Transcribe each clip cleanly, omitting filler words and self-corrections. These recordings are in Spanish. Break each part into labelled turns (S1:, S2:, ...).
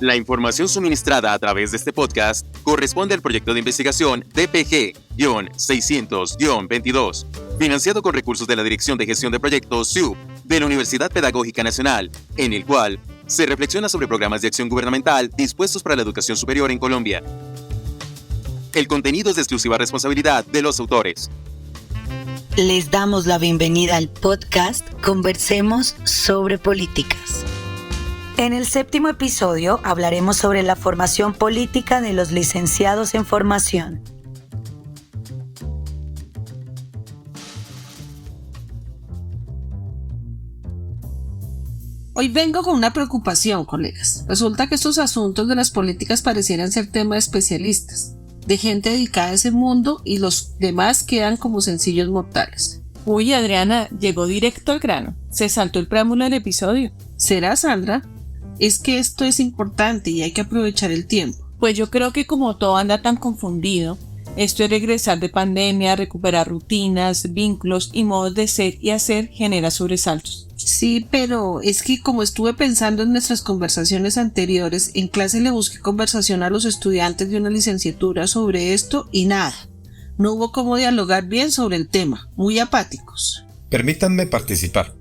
S1: La información suministrada a través de este podcast corresponde al proyecto de investigación DPG-600-22, financiado con recursos de la Dirección de Gestión de Proyectos SUB de la Universidad Pedagógica Nacional, en el cual se reflexiona sobre programas de acción gubernamental dispuestos para la educación superior en Colombia. El contenido es de exclusiva responsabilidad de los autores.
S2: Les damos la bienvenida al podcast Conversemos sobre Políticas. En el 7º episodio hablaremos sobre la formación política de los licenciados en formación.
S3: Hoy vengo con una preocupación, colegas. Resulta que estos asuntos de las políticas parecieran ser tema de especialistas, de gente dedicada a ese mundo, y los demás quedan como sencillos mortales.
S4: Uy, Adriana, llegó directo al grano. Se saltó el preámbulo del episodio.
S3: ¿Será, Sandra? Es que esto es importante y hay que aprovechar el tiempo.
S4: Pues yo creo que como todo anda tan confundido, esto es regresar de pandemia, recuperar rutinas, vínculos y modos de ser y hacer genera sobresaltos.
S3: Sí, pero es que como estuve pensando en nuestras conversaciones anteriores, en clase le busqué conversación a los estudiantes de una licenciatura sobre esto y nada. No hubo cómo dialogar bien sobre el tema, muy apáticos.
S5: Permítanme participar.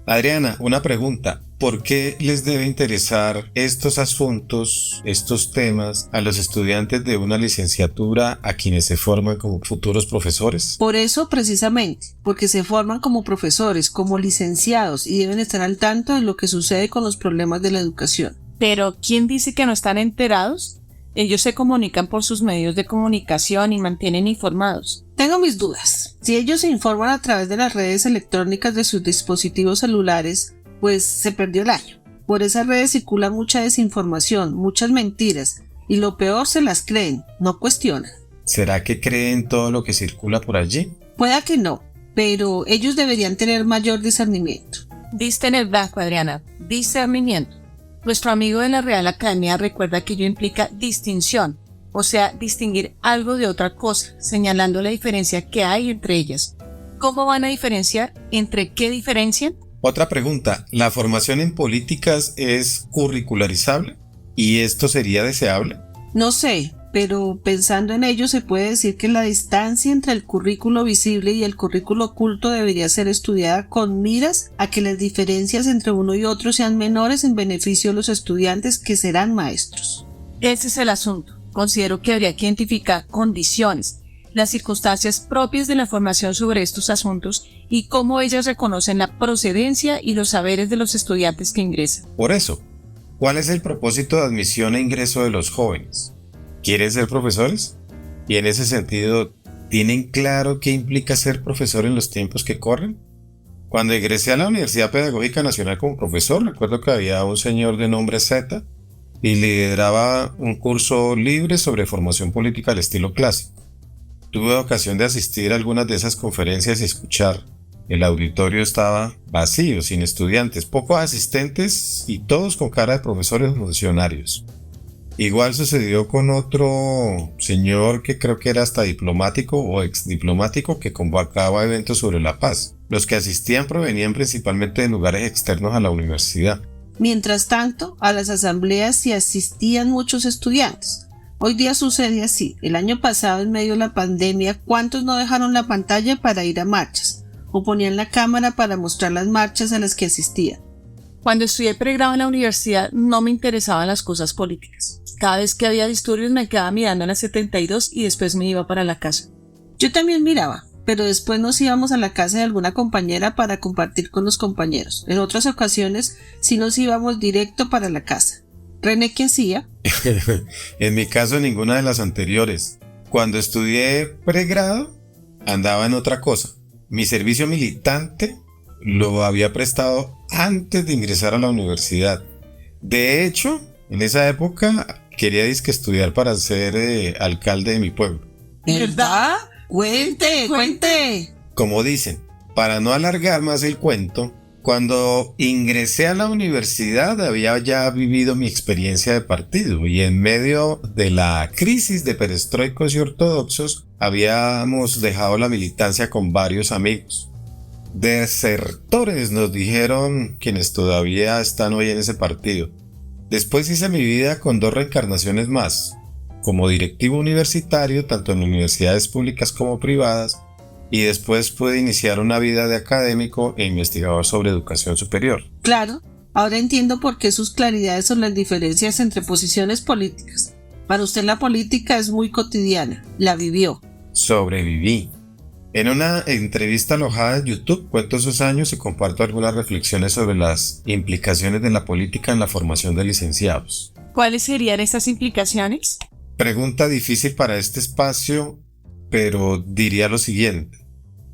S5: Adriana, una pregunta. ¿Por qué les debe interesar estos asuntos, estos temas, a los estudiantes de una licenciatura a quienes se forman como futuros profesores?
S3: Por eso, precisamente, porque se forman como profesores, como licenciados, y deben estar al tanto de lo que sucede con los problemas de la educación.
S4: Pero, ¿quién dice que no están enterados? Ellos se comunican por sus medios de comunicación y mantienen informados.
S3: Tengo mis dudas. Si ellos se informan a través de las redes electrónicas de sus dispositivos celulares, pues se perdió el año. Por esas redes circula mucha desinformación, muchas mentiras, y lo peor, se las creen, no cuestionan.
S5: ¿Será que creen todo lo que circula por allí?
S3: Pueda que no, pero ellos deberían tener mayor discernimiento.
S4: Diste en el blanco, Adriana. Discernimiento. Nuestro amigo de la Real Academia recuerda que ello implica distinción, o sea, distinguir algo de otra cosa, señalando la diferencia que hay entre ellas. ¿Cómo van a diferenciar? ¿Entre qué diferencian?
S5: Otra pregunta, ¿la formación en políticas es curricularizable? ¿Y esto sería deseable?
S3: No sé, pero pensando en ello se puede decir que la distancia entre el currículo visible y el currículo oculto debería ser estudiada con miras a que las diferencias entre uno y otro sean menores en beneficio de los estudiantes que serán maestros.
S4: Ese es el asunto. Considero que habría que identificar condiciones, las circunstancias propias de la formación sobre estos asuntos y cómo ellas reconocen la procedencia y los saberes de los estudiantes que ingresan.
S5: Por eso, ¿cuál es el propósito de admisión e ingreso de los jóvenes? ¿Quieren ser profesores? Y en ese sentido, ¿tienen claro qué implica ser profesor en los tiempos que corren? Cuando ingresé a la Universidad Pedagógica Nacional como profesor, recuerdo que había un señor de nombre Z y lideraba un curso libre sobre formación política al estilo clásico. Tuve ocasión de asistir a algunas de esas conferencias y escuchar. El auditorio estaba vacío, sin estudiantes, pocos asistentes y todos con cara de profesores funcionarios. Igual sucedió con otro señor que creo que era hasta diplomático o exdiplomático que convocaba eventos sobre la paz. Los que asistían provenían principalmente de lugares externos a la universidad.
S3: Mientras tanto, a las asambleas sí asistían muchos estudiantes. Hoy día sucede así. El año pasado, en medio de la pandemia, ¿cuántos no dejaron la pantalla para ir a marchas? O ponían la cámara para mostrar las marchas a las que asistían.
S4: Cuando estudié pregrado en la universidad no me interesaban las cosas políticas. Cada vez que había disturbios me quedaba mirando a la 72 y después me iba para la casa.
S3: Yo también miraba, pero después nos íbamos a la casa de alguna compañera para compartir con los compañeros. En otras ocasiones sí nos íbamos directo para la casa. ¿René qué hacía?
S5: En mi caso, ninguna de las anteriores. Cuando estudié pregrado, andaba en otra cosa. Mi servicio militante lo había prestado antes de ingresar a la universidad. De hecho, en esa época quería estudiar para ser alcalde de mi pueblo.
S3: ¿Verdad? Cuente.
S5: Como dicen, para no alargar más el cuento, cuando ingresé a la universidad había ya vivido mi experiencia de partido y en medio de la crisis de perestroicos y ortodoxos habíamos dejado la militancia con varios amigos. Desertores nos dijeron quienes todavía están hoy en ese partido. Después hice mi vida con 2 reencarnaciones más, como directivo universitario tanto en universidades públicas como privadas, y después pude iniciar una vida de académico e investigador sobre educación superior.
S3: Claro, ahora entiendo por qué sus claridades sobre las diferencias entre posiciones políticas. Para usted la política es muy cotidiana, la vivió.
S5: Sobreviví. En una entrevista alojada en YouTube cuento esos años y comparto algunas reflexiones sobre las implicaciones de la política en la formación de licenciados.
S4: ¿Cuáles serían estas implicaciones?
S5: Pregunta difícil para este espacio, pero diría lo siguiente.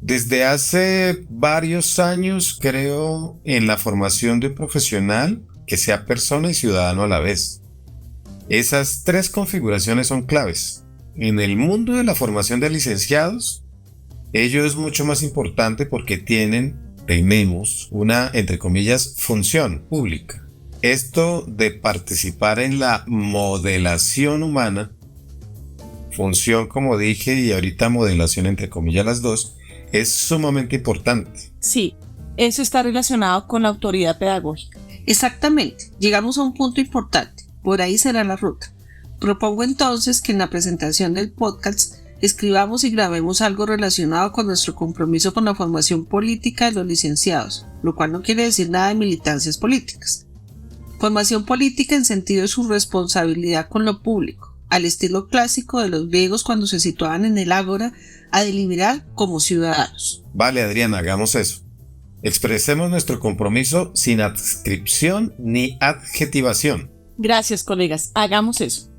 S5: Desde hace varios años creo en la formación de un profesional que sea persona y ciudadano a la vez. Esas 3 configuraciones son claves. En el mundo de la formación de licenciados, ello es mucho más importante porque tenemos una, entre comillas, función pública. Esto de participar en la modelación humana, función como dije y ahorita modelación entre comillas las dos, es sumamente importante.
S4: Sí, eso está relacionado con la autoridad pedagógica.
S3: Exactamente, llegamos a un punto importante, por ahí será la ruta. Propongo entonces que en la presentación del podcast escribamos y grabemos algo relacionado con nuestro compromiso con la formación política de los licenciados, lo cual no quiere decir nada de militancias políticas. Formación política en sentido de su responsabilidad con lo público, al estilo clásico de los griegos cuando se situaban en el ágora a deliberar como ciudadanos.
S5: Vale, Adriana, hagamos eso. Expresemos nuestro compromiso sin adscripción ni adjetivación.
S4: Gracias, colegas. Hagamos eso.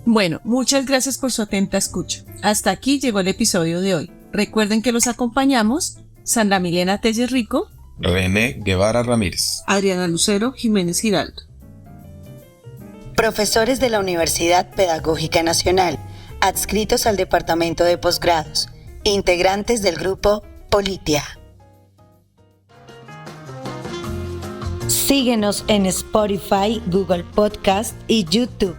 S4: Bueno, muchas gracias por su atenta escucha. Hasta aquí llegó el episodio de hoy. Recuerden que los acompañamos Sandra Milena Telles Rico,
S5: René Guevara Ramírez,
S3: Adriana Lucero Jiménez Giraldo.
S2: Profesores de la Universidad Pedagógica Nacional, adscritos al Departamento de Posgrados, integrantes del grupo Politia. Síguenos en Spotify, Google Podcast y YouTube.